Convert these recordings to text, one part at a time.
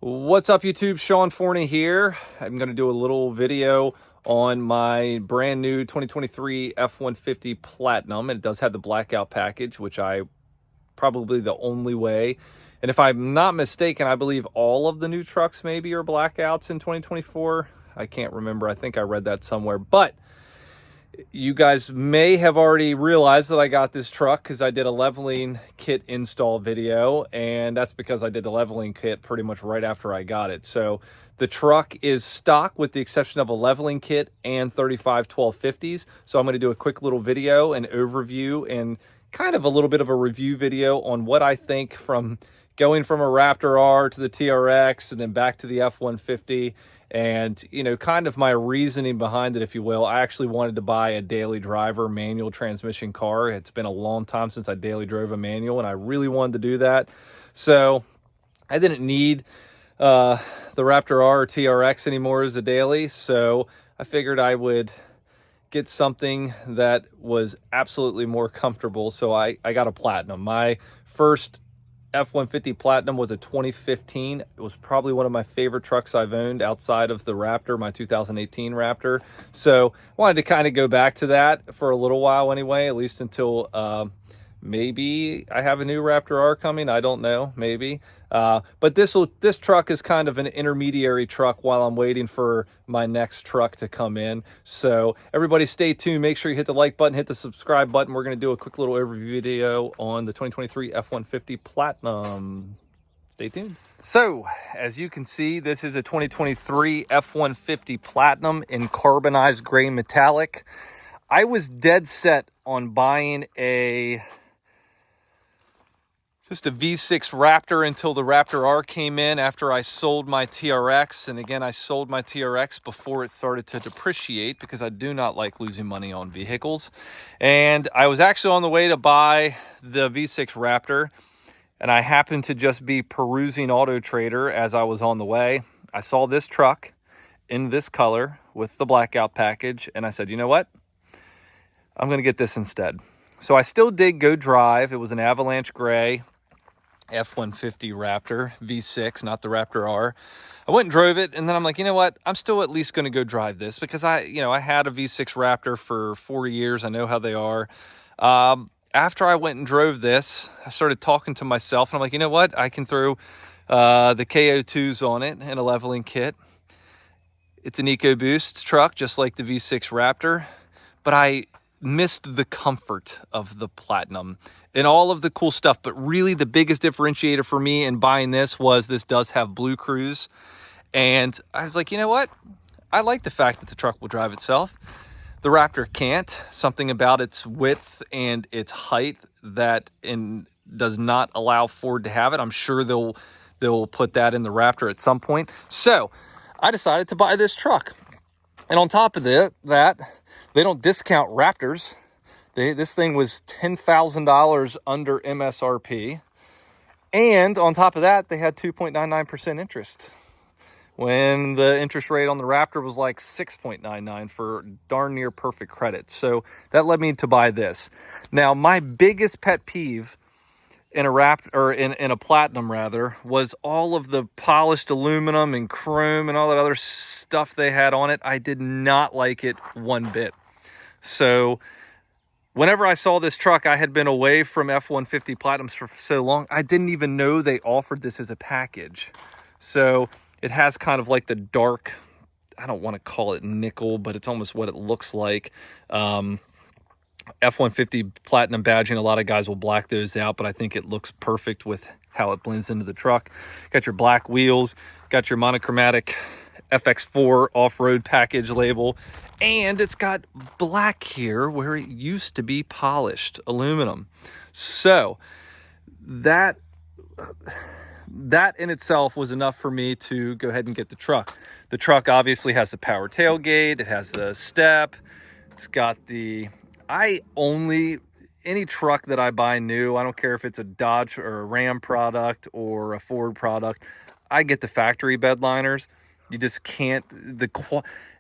What's up, YouTube? Sean Forney here. I'm going to do a little video on my brand new 2023 F150 Platinum. It does have the Blackout package, which I probably the only way. And if I'm not mistaken, I believe all of the new trucks maybe are Blackouts in 2024. I can't remember. I think I read that somewhere. But you guys may have already realized that I got this truck because I did a leveling kit install video, and that's because I did the leveling kit pretty much right after I got it. So the truck is stock with the exception of a leveling kit and 35 1250s. So I'm going to do a quick little video, an overview, and kind of a little bit of a review video on what I think from going from a Raptor R to the TRX and then back to the F150. And, you know, kind of my reasoning behind it, if you will. I actually wanted to buy a daily driver manual transmission car. It's been a long time since I daily drove a manual, and I really wanted to do that. So I didn't need the Raptor R or TRX anymore as a daily. So I figured I would get something that was absolutely more comfortable. So I got a Platinum. My first F150 Platinum was a 2015. It was probably one of my favorite trucks I've owned outside of the Raptor, my 2018 Raptor. So I wanted to kind of go back to that for a little while anyway, at least until maybe I have a new Raptor R coming. I don't know, maybe. But this truck is kind of an intermediary truck while I'm waiting for my next truck to come in. So everybody stay tuned. Make sure you hit the like button, hit the subscribe button. We're going to do a quick little overview video on the 2023 F150 Platinum. Stay tuned. So as you can see, this is a 2023 F150 Platinum in carbonized gray metallic. I was dead set on buying just a V6 Raptor until the Raptor R came in after I sold my TRX. And again, I sold my TRX before it started to depreciate because I do not like losing money on vehicles. And I was actually on the way to buy the V6 Raptor, and I happened to just be perusing Auto Trader as I was on the way. I saw this truck in this color with the Blackout package, and I said, you know what? I'm going to get this instead. So I still did go drive. It was an Avalanche Gray F150 Raptor V6, not the Raptor R. I went and drove it, and then I'm like, you know what? I'm still at least going to go drive this because I had a V6 Raptor for 4 years. I know how they are. After I went and drove this, I started talking to myself, and I'm like, you know what? I can throw the KO2s on it in a leveling kit. It's an EcoBoost truck, just like the V6 Raptor, but I missed the comfort of the Platinum and all of the cool stuff. But really the biggest differentiator for me in buying this was this does have Blue Cruise. And I was like, you know what? I like the fact that the truck will drive itself. The Raptor can't. Something about its width and its height that does not allow Ford to have it. I'm sure they'll put that in the Raptor at some point. So I decided to buy this truck. And on top of that, they don't discount Raptors. This thing was $10,000 under MSRP. And on top of that, they had 2.99% interest, when the interest rate on the Raptor was like 6.99 for darn near perfect credit. So that led me to buy this. Now, my biggest pet peeve in a Raptor, or in a Platinum rather, was all of the polished aluminum and chrome and all that other stuff they had on it. I did not like it one bit. So whenever I saw this truck, I had been away from F-150 Platinums for so long, I didn't even know they offered this as a package. So it has kind of like the dark, I don't want to call it nickel, but it's almost what it looks like. F-150 Platinum badging, a lot of guys will black those out, but I think it looks perfect with how it blends into the truck. Got your black wheels, got your monochromatic FX4 off-road package label, and it's got black here where it used to be polished aluminum. So that in itself was enough for me to go ahead and get the truck. The truck obviously has the power tailgate, it has the step, it's got any truck that I buy new, I don't care if it's a Dodge or a Ram product or a Ford product, I get the factory bed liners. You just can't,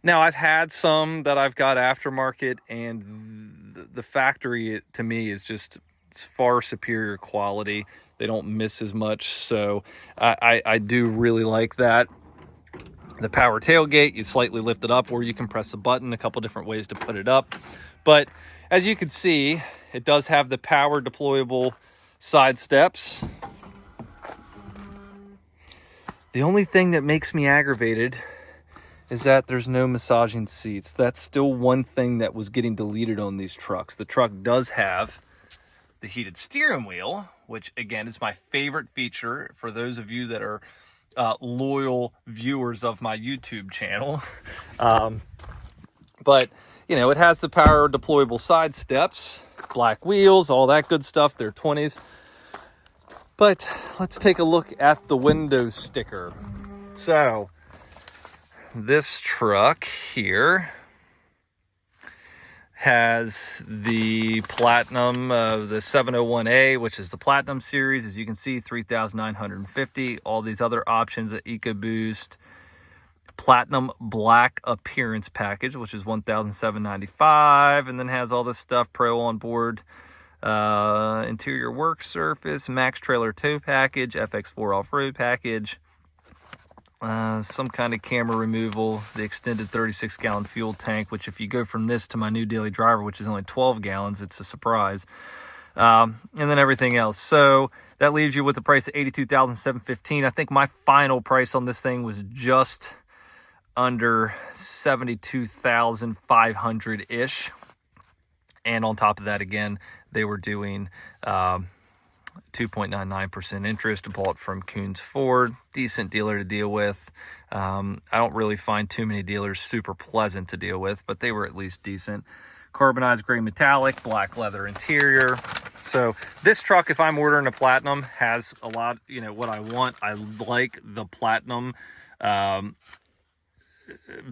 now I've had some that I've got aftermarket, and the factory to me is just It's far superior quality. They don't miss as much, so I do really like that. The power tailgate, you slightly lift it up, or you can press a button, a couple different ways to put it up. But as you can see, it does have the power deployable side steps. The only thing that makes me aggravated is that there's no massaging seats. That's still one thing that was getting deleted on these trucks. The truck does have the heated steering wheel, which again is my favorite feature for those of you that are loyal viewers of my YouTube channel. But you know, it has the power deployable side steps, black wheels, all that good stuff. They're 20s. But let's take a look at the window sticker. So this truck here has the Platinum, the 701A, which is the Platinum series. As you can see, 3,950. All these other options, the EcoBoost, Platinum Black Appearance Package, which is 1,795, and then has all this stuff, Pro on board, interior work surface, Max Trailer Tow Package, FX4 Off-Road Package, some kind of camera removal, the extended 36-gallon fuel tank, which if you go from this to my new daily driver, which is only 12 gallons, it's a surprise. And then everything else. So that leaves you with a price of $82,715. I think my final price on this thing was just under $72,500-ish. And on top of that, again, they were doing 2.99% interest, bought from Coons Ford. Decent dealer to deal with. I don't really find too many dealers super pleasant to deal with, but they were at least decent. Carbonized gray metallic, black leather interior. So this truck, if I'm ordering a Platinum, has a lot, you know, what I want. I like the Platinum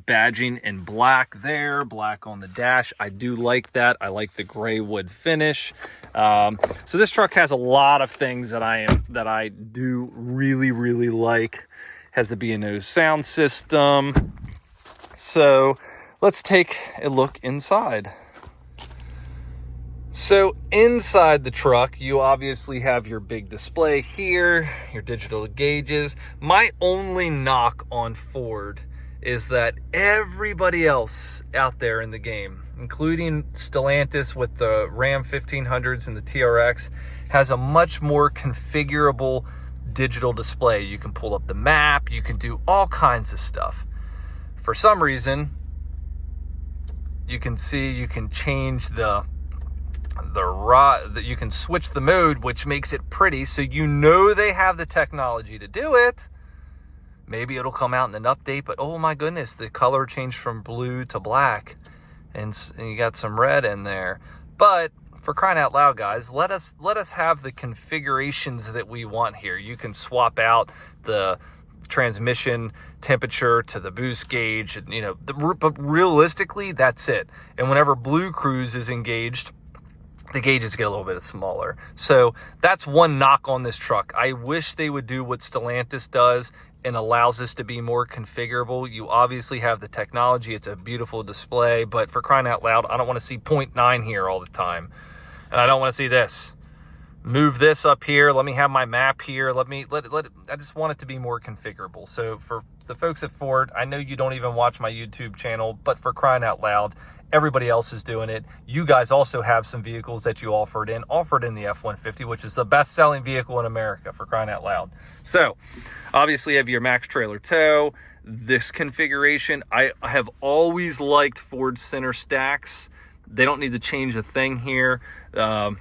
badging in black there, black on the dash. I do like that. I like the gray wood finish. So this truck has a lot of things that I do really like. Has the B&O sound system. So let's take a look inside. So inside the truck, you obviously have your big display here, your digital gauges. My only knock on Ford is that everybody else out there in the game, including Stellantis with the Ram 1500s and the TRX, has a much more configurable digital display. You can pull up the map, you can do all kinds of stuff. For some reason, you can see you can change you can switch the mode, which makes it pretty, so you know they have the technology to do it. Maybe it'll come out in an update, but oh my goodness, the color changed from blue to black, and you got some red in there. But for crying out loud, guys, let us have the configurations that we want here. You can swap out the transmission temperature to the boost gauge, you know, but realistically, that's it. And whenever Blue Cruise is engaged, the gauges get a little bit smaller. So that's one knock on this truck. I wish they would do what Stellantis does and allows this to be more configurable. You obviously have the technology. It's a beautiful display, but for crying out loud, I don't want to see 0.9 here all the time. And I don't want to see this. Move this up here. Let me have my map here. I just want it to be more configurable. So for the folks at Ford, I know you don't even watch my YouTube channel, but for crying out loud, everybody else is doing it. You guys also have some vehicles that you offered in the F-150, which is the best-selling vehicle in America, for crying out loud. So, obviously, you have your Max Trailer Tow. This configuration, I have always liked Ford center stacks. They don't need to change a thing here. The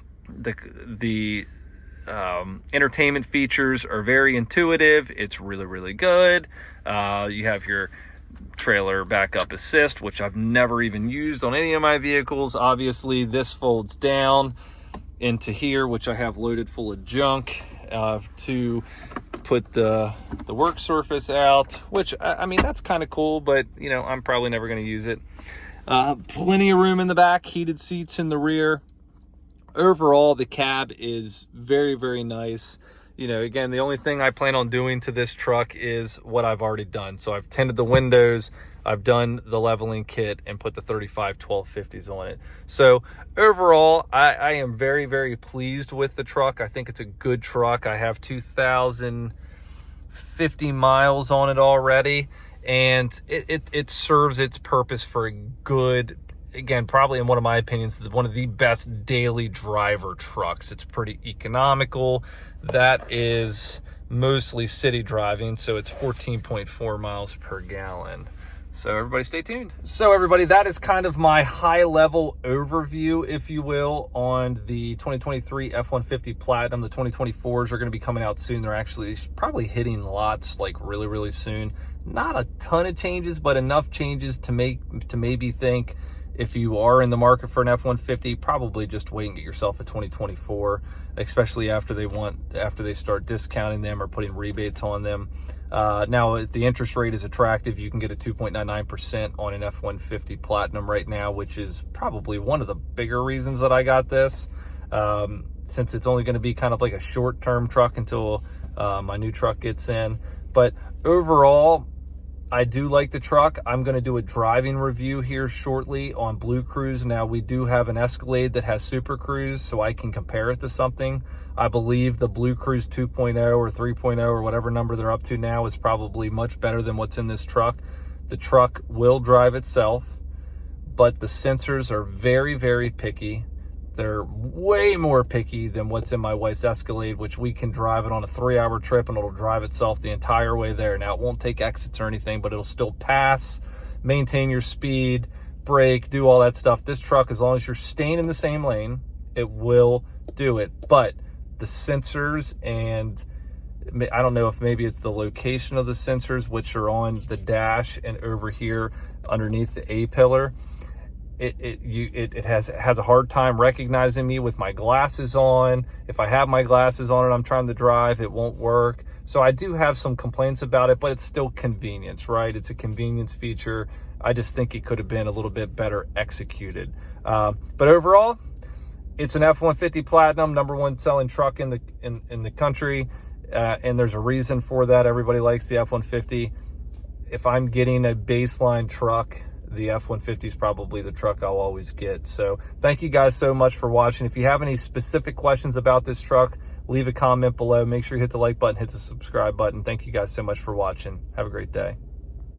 entertainment features are very intuitive. It's really good. You have your trailer backup assist, which I've never even used on any of my vehicles. Obviously, this folds down into here, which I have loaded full of junk to put the work surface out, which I mean, that's kind of cool, but you know, I'm probably never going to use it. Plenty of room in the back, heated seats in the rear. Overall, the cab is very nice. you know, again, the only thing I plan on doing to this truck is what I've already done. So I've tinted the windows, I've done the leveling kit, and put the 35 1250s on it. So overall, I am very, very pleased with the truck. I think it's a good truck. I have 2,050 miles on it already, and it serves its purpose for a good, again, probably in one of my opinions, one of the best daily driver trucks. It's pretty economical. That is mostly city driving, so it's 14.4 miles per gallon. So everybody stay tuned. So everybody, that is kind of my high level overview, if you will, on the 2023 F-150 Platinum. The 2024s are going to be coming out soon. They're actually probably hitting lots like really, really soon. Not a ton of changes, but enough changes to maybe think, if you are in the market for an F-150, probably just wait and get yourself a 2024, especially after they start discounting them or putting rebates on them. Now, if the interest rate is attractive, you can get a 2.99% on an F-150 Platinum right now, which is probably one of the bigger reasons that I got this, since it's only going to be kind of like a short-term truck until my new truck gets in. But overall, I do like the truck. I'm going to do a driving review here shortly on Blue Cruise. Now, we do have an Escalade that has Super Cruise, so I can compare it to something. I believe the Blue Cruise 2.0 or 3.0 or whatever number they're up to now is probably much better than what's in this truck. The truck will drive itself, but the sensors are very, very picky. They're way more picky than what's in my wife's Escalade, which we can drive it on a 3-hour trip and it'll drive itself the entire way there. Now, it won't take exits or anything, but it'll still pass, maintain your speed, brake, do all that stuff. This truck, as long as you're staying in the same lane, it will do it. But the sensors, and I don't know if maybe it's the location of the sensors, which are on the dash and over here underneath the A-pillar, it has a hard time recognizing me with my glasses on. If I have my glasses on and I'm trying to drive, it won't work. So I do have some complaints about it, but it's still convenience, right? It's a convenience feature. I just think it could have been a little bit better executed. But overall, it's an F-150 Platinum, #1 selling truck in the country, and there's a reason for that. Everybody likes the F-150. If I'm getting a baseline truck, the F-150 is probably the truck I'll always get. So thank you guys so much for watching. If you have any specific questions about this truck, leave a comment below. Make sure you hit the like button, hit the subscribe button. Thank you guys so much for watching. Have a great day.